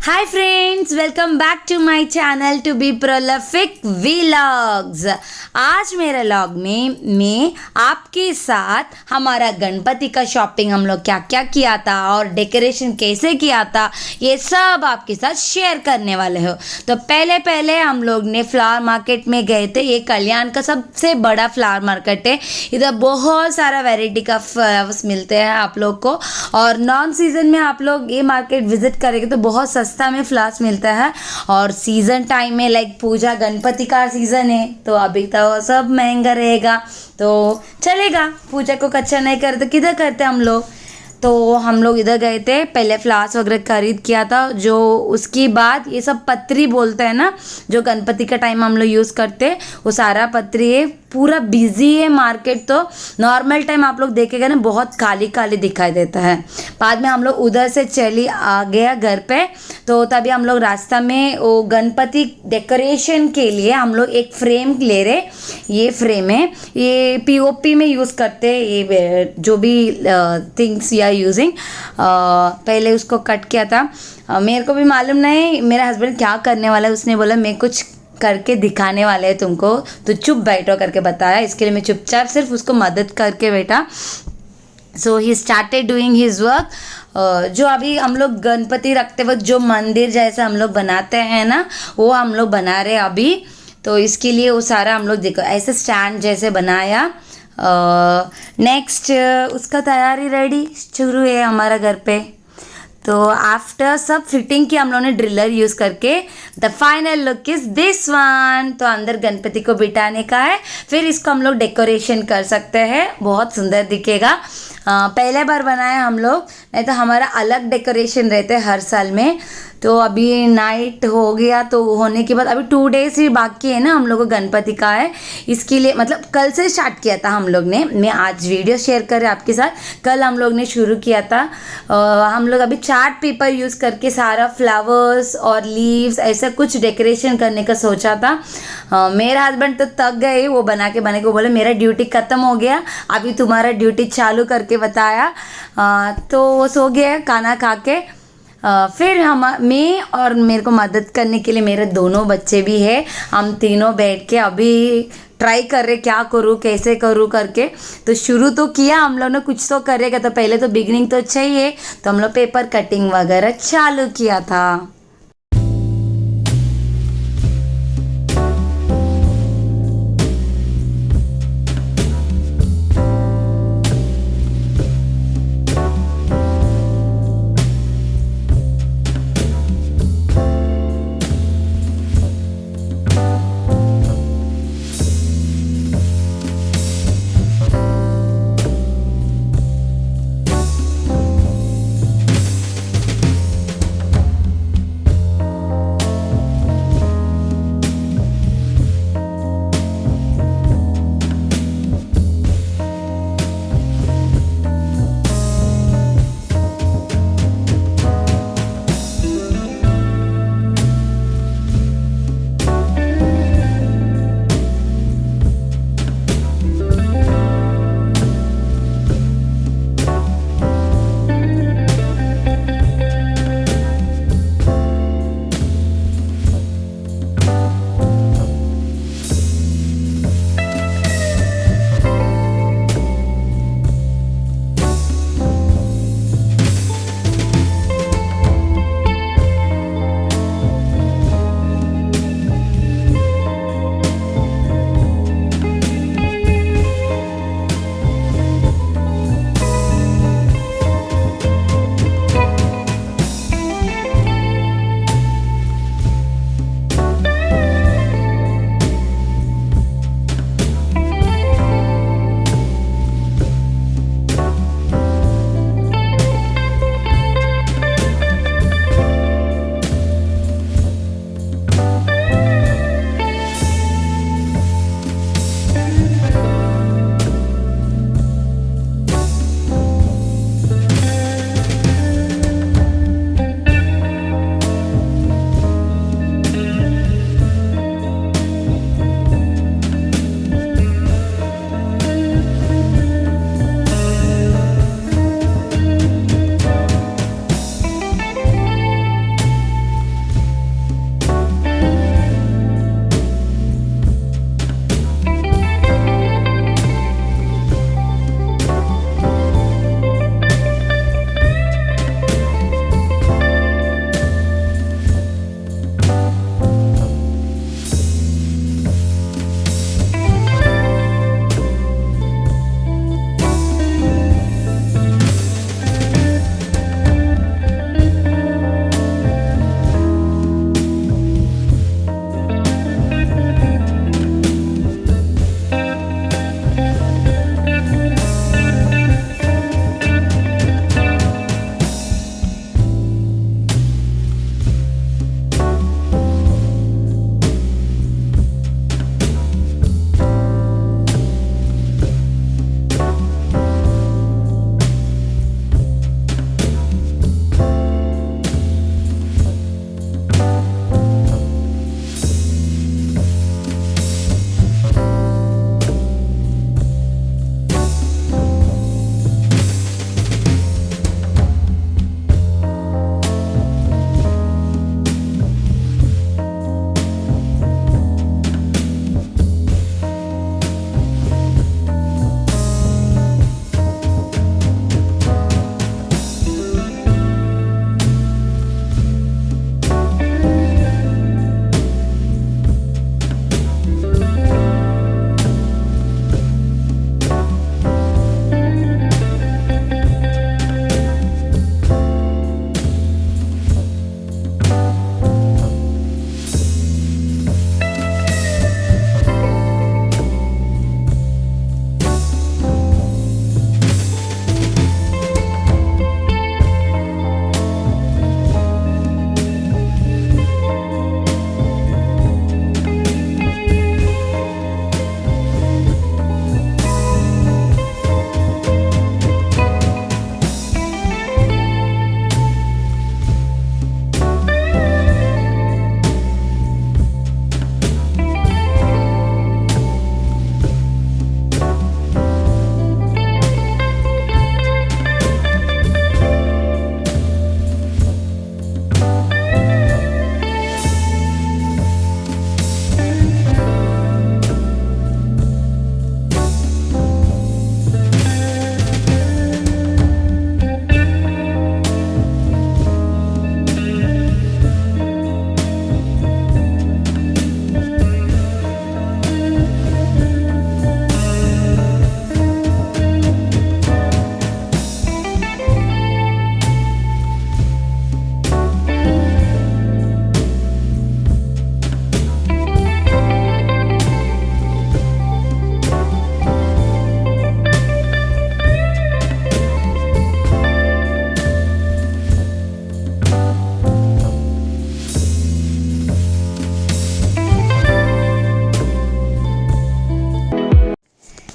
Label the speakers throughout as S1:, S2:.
S1: Hi friends, welcome back to my channel to be prolific vlogs. आज मेरे vlog में मैं आपके साथ हमारा गणपति का शॉपिंग हम लोग क्या क्या किया था और डेकोरेशन कैसे किया था ये सब आपके साथ शेयर करने वाले हो। तो पहले पहले हम लोग ने फ्लावर मार्केट में गए थे। ये कल्याण का सबसे बड़ा फ्लावर मार्केट है। इधर बहुत सारा वैरायटी का फ्लावर्स मिलते हैं आप लोग को, और नॉन सीजन में आप लोग ये मार्केट विजिट करेंगे तो बहुत सस्ता में फ्लावर्स मिलता है। और सीजन टाइम में लाइक पूजा गणपति का सीजन है तो अभी तो सब महंगा रहेगा, तो चलेगा। पूजा को कच्चा नहीं करते किधर करते हम लोग। तो हम लोग इधर गए थे, पहले फ्लावर्स वगैरह खरीद किया था। जो उसके बाद ये सब पत्री बोलते हैं ना, जो गणपति का टाइम हम लोग यूज़ करते हैं, वो सारा पत्री है। पूरा बिजी है मार्केट। तो नॉर्मल टाइम आप लोग देखेगा ना बहुत खाली खाली दिखाई देता है। बाद में हम लोग उधर से चली आ गया घर पे। तो तभी हम लोग रास्ता में वो गणपति डेकोरेशन के लिए हम लोग एक फ्रेम ले रहे। ये फ्रेम है, ये पीओपी में यूज़ करते हैं। ये जो भी थिंग्स या यूजिंग पहले उसको कट किया था। मेरे को भी मालूम नहीं मेरा हस्बैंड क्या करने वाला है। उसने बोला मैं कुछ करके दिखाने वाले हैं तुमको, तो चुप बैठो करके बताया। इसके लिए मैं चुपचाप सिर्फ उसको मदद करके बैठा। So he started doing his work. जो अभी हम लोग गणपति रखते वक्त जो मंदिर जैसा हम लोग बनाते हैं ना, वो हम लोग बना रहे अभी। तो इसके लिए वो सारा हम लोग देखो ऐसे स्टैंड जैसे बनाया। नेक्स्ट उसका तैयारी रेडी शुरू है हमारा घर पे। तो आफ्टर सब फिटिंग की हम लोगों ने ड्रिलर यूज़ करके the final look is this one. तो अंदर गणपति को बिठाने का है, फिर इसको हम लोग डेकोरेशन कर सकते हैं, बहुत सुंदर दिखेगा। पहले बार बनाया हम लोग, नहीं तो हमारा अलग डेकोरेशन रहते हैं हर साल में। तो अभी नाइट हो गया, तो होने के बाद अभी 2 डेज ही बाकी है ना हम लोग को गणपति का है। इसके लिए मतलब कल से स्टार्ट किया था हम लोग ने। मैं आज वीडियो शेयर कर रहे आपके साथ। कल हम लोग ने शुरू किया था। हम लोग अभी चार्ट पेपर यूज़ करके सारा फ्लावर्स और लीव्स ऐसा कुछ डेकोरेशन करने का सोचा था। मेरा हस्बैंड तो थक गए, वो बना के वो बोले मेरा ड्यूटी ख़त्म हो गया, अभी तुम्हारा ड्यूटी चालू करके बताया। तो वो सो गया खाना खा के। फिर मैं और मेरे को मदद करने के लिए मेरे दोनों बच्चे भी है। हम तीनों बैठ के अभी ट्राई कर रहे क्या करूँ कैसे करूँ करके। तो शुरू तो किया हम लोग ने, कुछ तो करेगा। तो पहले तो बिगनिंग तो चाहिए, तो हम लोग पेपर कटिंग वगैरह चालू किया था।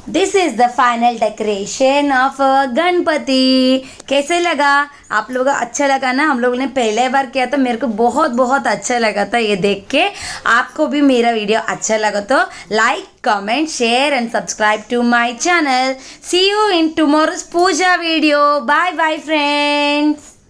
S1: This is the final decoration of Ganpati. कैसे लगा आप लोगों को? अच्छा लगा ना? हम लोगों ने पहले बार किया तो मेरे को बहुत बहुत अच्छा लगा था ये देख के। आपको भी मेरा वीडियो अच्छा लगा तो like, comment, share and subscribe to my channel. See you in tomorrow's puja video. Bye bye friends.